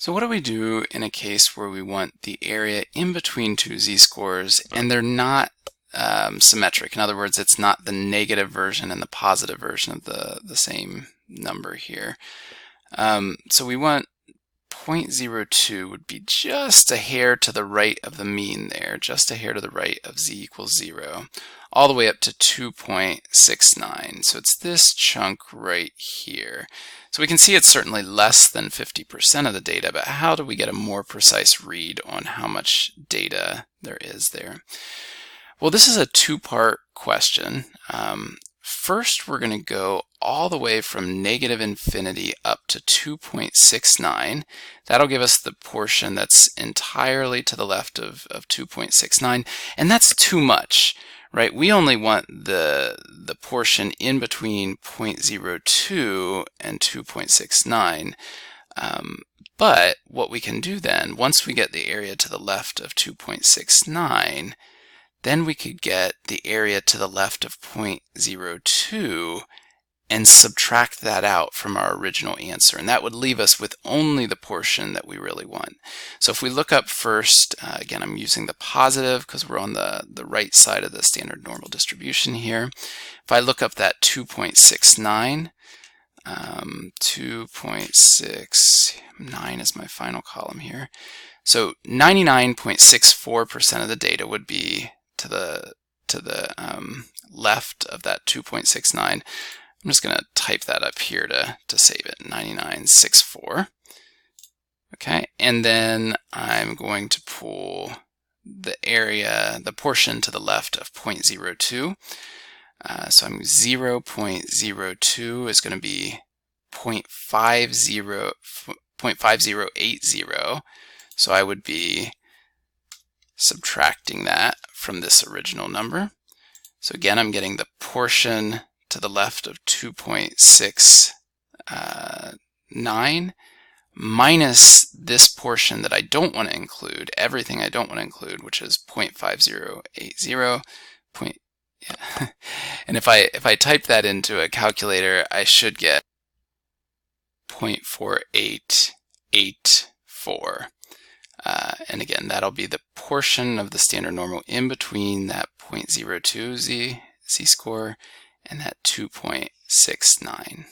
So what do we do in a case where we want the area in between two z-scores and they're not symmetric? In other words, it's not the negative version and the positive version of the same number here. So we want 0.02 would be just a hair to the right of the mean there, just a hair to the right of z equals 0, all the way up to 2.69. So it's this chunk right here. So we can see it's certainly less than 50% of the data, but how do we get a more precise read on how much data there is there? Well, this is a two-part question. First, we're going to go all the way from negative infinity up to 2.69. That'll give us the portion that's entirely to the left of 2.69, and that's too much, right? We only want the portion in between 0.02 and 2.69. But what we can do then, once we get the area to the left of 2.69, then we could get the area to the left of 0.02 and subtract that out from our original answer. And that would leave us with only the portion that we really want. So if we look up first, again, I'm using the positive because we're on the right side of the standard normal distribution here. If I look up that 2.69, 2.69 is my final column here. So 99.64% of the data would be to the left of that 2.69. I'm just going to type that up here to save it, 99.64. Okay, and then I'm going to pull the area, the portion to the left of 0.02. So I'm 0.02 is going to be 0.5080. So I would be subtracting that from this original number. So again, I'm getting the portion to the left of 2.69 minus this portion that I don't want to include, everything I don't want to include, which is 0.5080. Yeah. And if I type that into a calculator, I should get 0.4884. And again, that'll be the portion of the standard normal in between that 0.02 z-score and that 2.69.